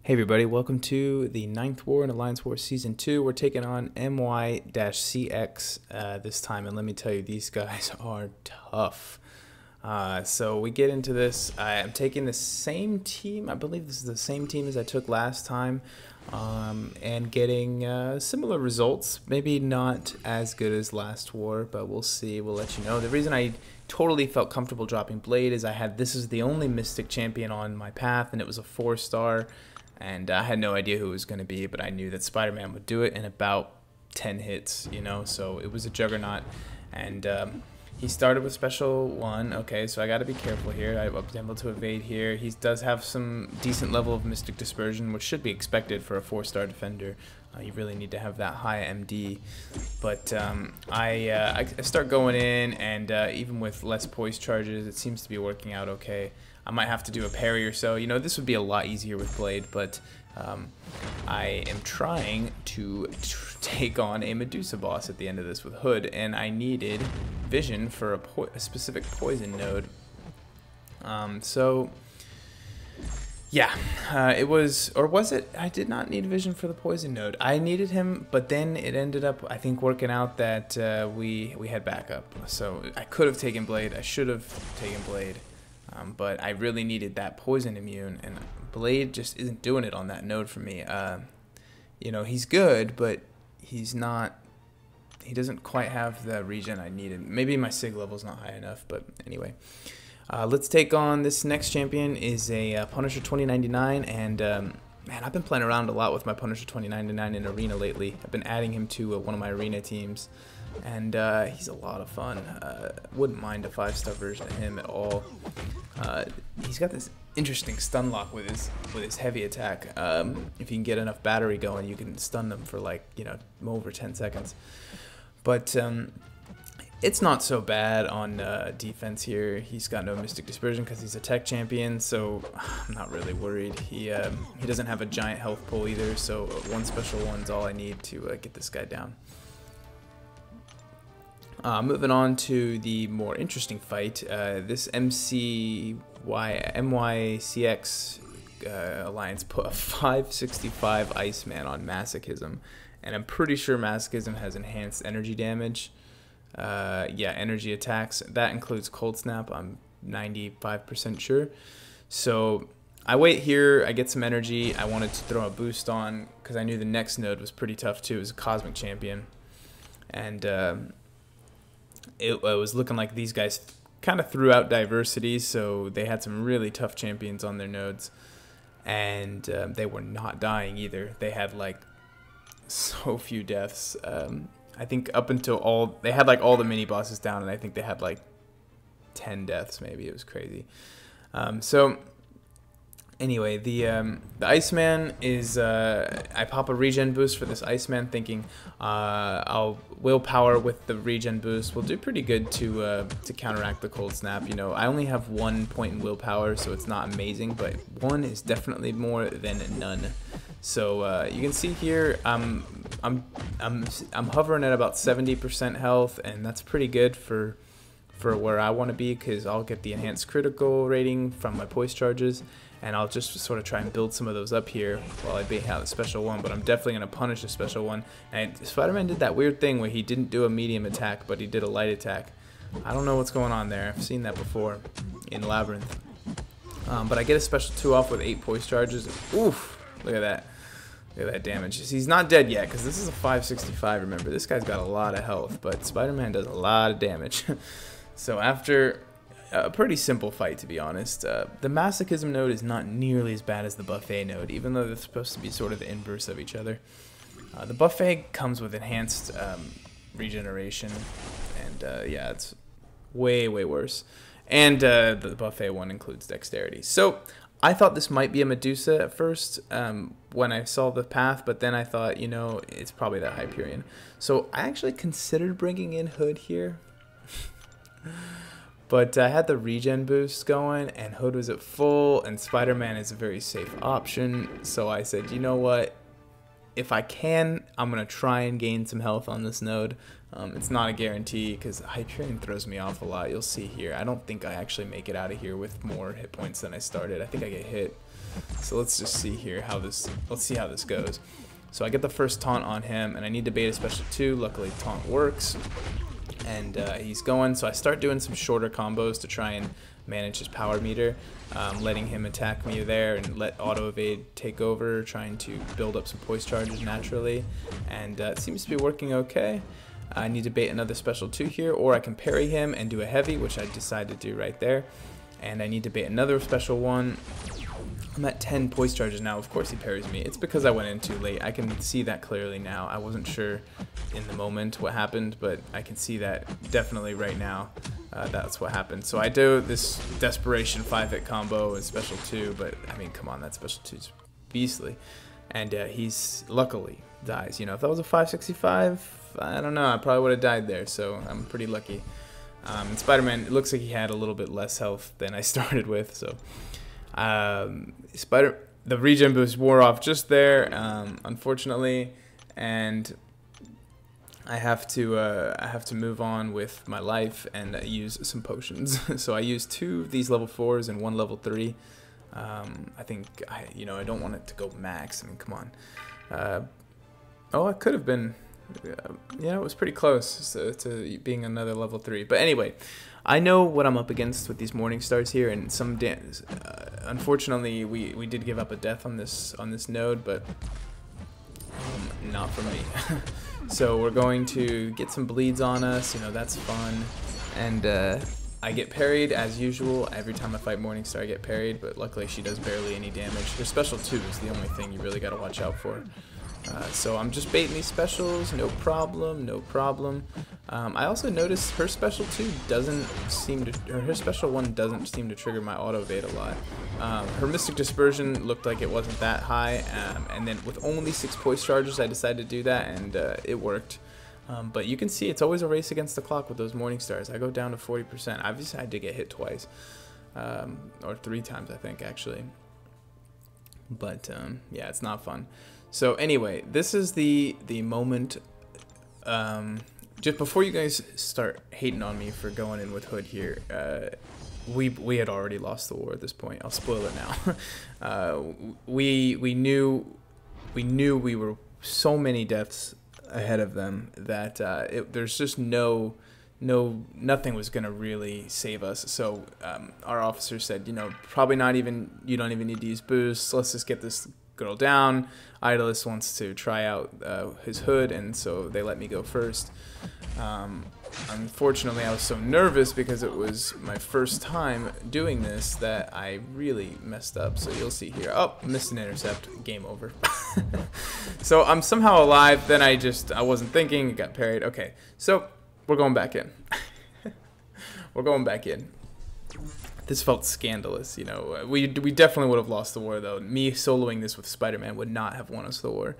Hey everybody, welcome to the Ninth War in Alliance War Season 2. We're taking on MY-CX this time, and let me tell you, these guys are tough. So we get into this. I'm taking the same team. I believe this is the same team as I took last time, and getting similar results. Maybe not as good as last war, but we'll see. We'll let you know. The reason I totally felt comfortable dropping Blade is this is the only Mystic champion on my path, and it was a 4-star. And I had no idea who it was going to be, but I knew that Spider-Man would do it in about 10 hits, you know, so it was a juggernaut. And he started with special 1, okay, so I got to be careful here. I was able to evade here. He does have some decent level of Mystic Dispersion, which should be expected for a 4-star defender. You really need to have that high MD. But I start going in, and even with less poise charges, it seems to be working out okay. I might have to do a parry or so. You know, this would be a lot easier with Blade, but I am trying to take on a Medusa boss at the end of this with Hood, and I needed vision for a specific poison node. Yeah, it was, or was it? I did not need vision for the poison node. I needed him, but then it ended up, I think, working out that we had backup. So I could have taken Blade. I should have taken Blade. But I really needed that poison immune, and Blade just isn't doing it on that node for me. You know, he's good, but he's not. He doesn't quite have the regen I needed. Maybe my sig level's not high enough, but anyway. Let's take on this next champion. Is a Punisher 2099, and man, I've been playing around a lot with my Punisher 2099 in Arena lately. I've been adding him to one of my Arena teams. And he's a lot of fun. Wouldn't mind a 5-star version of him at all. He's got this interesting stun lock with his heavy attack. If you can get enough battery going, you can stun them for, like, you know, over 10 seconds. But it's not so bad on defense here. He's got no Mystic Dispersion because he's a tech champion, so I'm not really worried. He doesn't have a giant health pool either, so one special one's all I need to get this guy down. Moving on to the more interesting fight, this MY-CX alliance put a 565 Iceman on Masochism, and I'm pretty sure Masochism has enhanced energy damage. Yeah, energy attacks. That includes Cold Snap, I'm 95% sure. So I wait here, I get some energy. I wanted to throw a boost on because I knew the next node was pretty tough too. It was a Cosmic Champion. And it was looking like these guys kind of threw out diversity, so they had some really tough champions on their nodes, and they were not dying either. They had like so few deaths. I think up until they had like all the mini bosses down, and I think they had like 10 deaths maybe. It was crazy. So anyway, the Iceman is, I pop a regen boost for this Iceman thinking I'll willpower with the regen boost will do pretty good to counteract the Cold Snap. You know, I only have 1 point in willpower, so it's not amazing, but 1 is definitely more than none. So you can see here I'm hovering at about 70% health, and that's pretty good for where I want to be, because I'll get the enhanced critical rating from my poise charges, and I'll just sort of try and build some of those up here while I bait out the special one. But I'm definitely going to punish the special one. And Spider-Man did that weird thing where he didn't do a medium attack, but he did a light attack. I don't know what's going on there. I've seen that before in Labyrinth. But I get a special 2 off with 8 poise charges. Oof! Look at that. Look at that damage. He's not dead yet, because this is a 565, remember. This guy's got a lot of health, but Spider-Man does a lot of damage. So after a pretty simple fight, to be honest, the Masochism node is not nearly as bad as the Buffet node, even though they're supposed to be sort of the inverse of each other. The Buffet comes with enhanced regeneration, and yeah, it's way, way worse. And the Buffet one includes dexterity. So I thought this might be a Medusa at first when I saw the path, but then I thought, you know, it's probably that Hyperion. So I actually considered bringing in Hood here. But I had the regen boost going, and Hood was at full, and Spider-Man is a very safe option. So I said, you know what? If I can, I'm going to try and gain some health on this node. It's not a guarantee, because Hyperion throws me off a lot. You'll see here. I don't think I actually make it out of here with more hit points than I started. I think I get hit. So let's just see here how this, let's see how this goes. So I get the first taunt on him, and I need to bait a special 2. Luckily, taunt works, and he's going. So I start doing some shorter combos to try and manage his power meter, letting him attack me there and let auto evade take over, trying to build up some poise charges naturally, and it seems to be working okay. I need to bait another special 2 here, or I can parry him and do a heavy, which I decided to do right there. And I need to bait another special 1. I'm at 10 poise charges now. Of course he parries me. It's because I went in too late. I can see that clearly now. I wasn't sure in the moment what happened, but I can see that definitely right now. That's what happened. So I do this desperation 5-hit combo and special 2, but I mean, come on, that special 2's beastly. And he's luckily dies. You know, if that was a 565, I don't know, I probably would have died there, so I'm pretty lucky. And Spider-Man, it looks like he had a little bit less health than I started with, so the regen boost wore off just there, unfortunately, and I have to move on with my life and use some potions. So I used 2 of these level 4s and 1 level 3. I think I don't want it to go max. I mean, come on. Oh, it could have been. Yeah, it was pretty close to being another level 3. But anyway, I know what I'm up against with these morning stars here, and some unfortunately we did give up a death on this node, but not for me. So we're going to get some bleeds on us. You know, that's fun, and I get parried as usual. Every time I fight Morningstar, I get parried, but luckily she does barely any damage. Her special 2 is the only thing you really got to watch out for. So I'm just baiting these specials, no problem, no problem. I also noticed her special 2 doesn't seem to, or her special 1 doesn't seem to trigger my auto evade a lot. Her Mystic Dispersion looked like it wasn't that high, and then with only 6 poise charges, I decided to do that, and it worked. But you can see it's always a race against the clock with those morning stars. I go down to 40%. Obviously, I did get hit twice, or 3 times, I think, actually. But yeah, it's not fun. So anyway, this is the moment. Just before you guys start hating on me for going in with Hood here, we had already lost the war at this point. I'll spoil it now. We knew we were so many deaths ahead of them that there's just nothing was gonna really save us. So our officer said, probably not even, you don't even need to use boosts. Let's just get this girl down. Idolus wants to try out his Hood, and so they let me go first. Unfortunately, I was so nervous because it was my first time doing this that I really messed up. So you'll see here. Oh, missed an intercept. Game over. So I'm somehow alive. Then I wasn't thinking. It got parried. Okay, so we're going back in. We're going back in. This felt scandalous, We definitely would have lost the war, though. Me soloing this with Spider-Man would not have won us the war.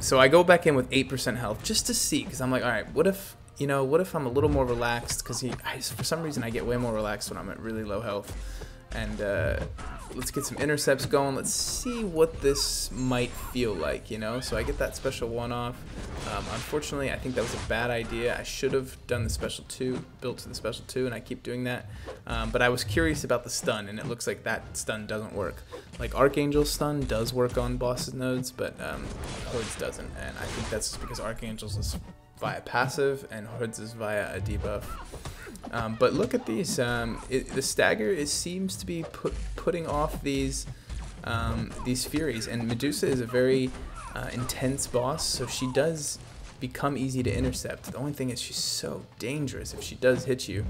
So I go back in with 8% health just to see, because I'm like, all right, what if I'm a little more relaxed? Because for some reason I get way more relaxed when I'm at really low health. And let's get some intercepts going. Let's see what this might feel like, So I get that special 1 off. Unfortunately, I think that was a bad idea. I should have done the special 2, built to the special 2, and I keep doing that. But I was curious about the stun, and it looks like that stun doesn't work. Like Archangel's stun does work on boss nodes, but Hood's doesn't. And I think that's just because Archangel's is via passive, and Hood's is via a debuff. But look at these. The stagger seems to be putting off these Furies, and Medusa is a very intense boss, so she does become easy to intercept. The only thing is she's so dangerous if she does hit you.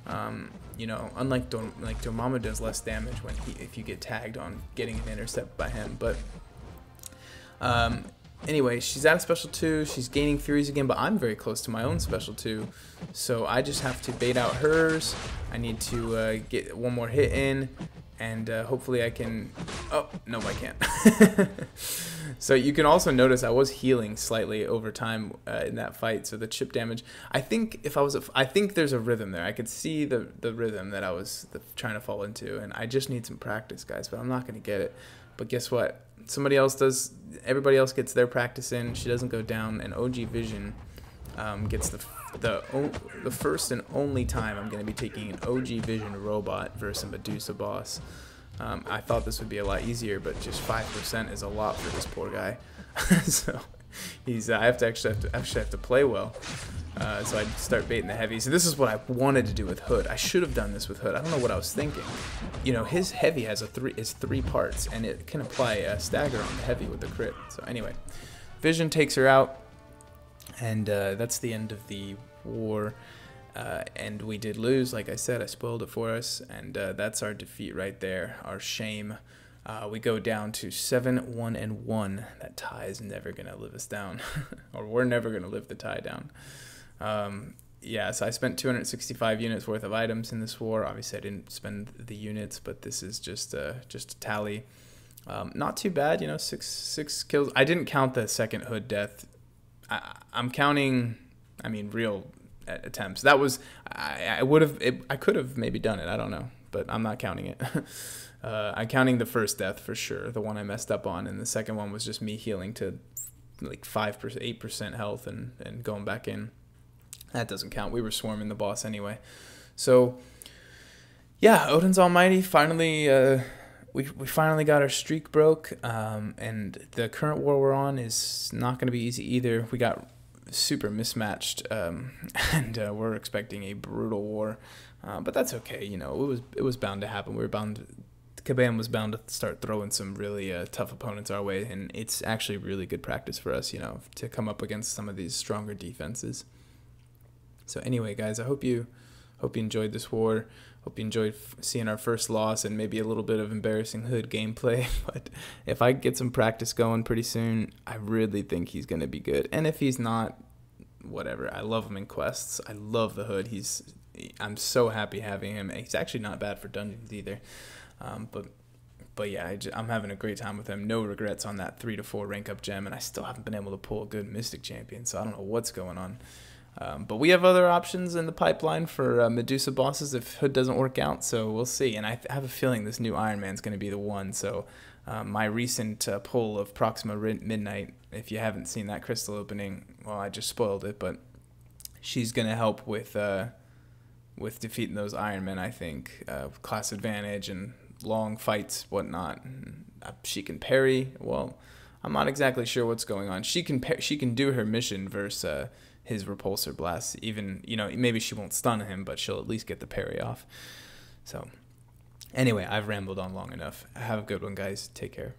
Unlike Dormammu does less damage if you get tagged on getting an intercept by him. But anyway, she's at a special 2. She's gaining Furies again, but I'm very close to my own special 2. So I just have to bait out hers. I need to get one more hit in, and hopefully I can... Oh, no, I can't. So you can also notice I was healing slightly over time in that fight, so the chip damage... I think I think there's a rhythm there. I could see the rhythm that I was trying to fall into, and I just need some practice, guys, but I'm not going to get it. But guess what? Somebody else does. Everybody else gets their practice in. She doesn't go down, and OG Vision gets the first and only time I'm going to be taking an OG Vision robot versus a Medusa boss. I thought this would be a lot easier, but just 5% is a lot for this poor guy. So I actually have to play well. So I'd start baiting the heavy. So this is what I wanted to do with Hood. I should have done this with Hood. I don't know what I was thinking. You know, his heavy has three parts, and it can apply a stagger on the heavy with the crit. So anyway, Vision takes her out, and that's the end of the war. And we did lose, like I said. I spoiled it for us, and that's our defeat right there. Our shame. We go down to 7-1-1. That tie is never gonna live us down, or we're never gonna live the tie down. Yeah, so I spent 265 units worth of items in this war. Obviously, I didn't spend the units, but this is just a tally. Not too bad, you know, six kills. I didn't count the second Hood death. I'm counting, I mean, real attempts. That was, I could have maybe done it. I don't know, but I'm not counting it. I'm counting the first death for sure, the one I messed up on, and the second one was just me healing to like 5%, 8% health and going back in. That doesn't count. We were swarming the boss anyway. So, yeah, Odin's Almighty finally, we finally got our streak broke, and the current war we're on is not going to be easy either. We got super mismatched, and we're expecting a brutal war, but that's okay. You know, it was bound to happen. Kabam was bound to start throwing some really tough opponents our way, and it's actually really good practice for us, you know, to come up against some of these stronger defenses. So anyway, guys, I hope you enjoyed this war. Hope you enjoyed seeing our first loss and maybe a little bit of embarrassing Hood gameplay. But if I get some practice going pretty soon, I really think he's going to be good. And if he's not, whatever. I love him in quests. I love the Hood. I'm so happy having him. He's actually not bad for dungeons either. But yeah, I'm having a great time with him. No regrets on that 3 to 4 rank up gem, and I still haven't been able to pull a good Mystic champion, so I don't know what's going on. But we have other options in the pipeline for Medusa bosses if Hood doesn't work out, so we'll see. And I have a feeling this new Iron Man's going to be the one. So my recent pull of Proxima Midnight, if you haven't seen that crystal opening, well, I just spoiled it, but she's going to help with defeating those Iron Men, I think. Class advantage and long fights, whatnot. She can parry. Well, I'm not exactly sure what's going on. She can do her mission versus his repulsor blast. Even, you know, maybe she won't stun him, but she'll at least get the parry off. So anyway, I've rambled on long enough. Have a good one, guys. Take care.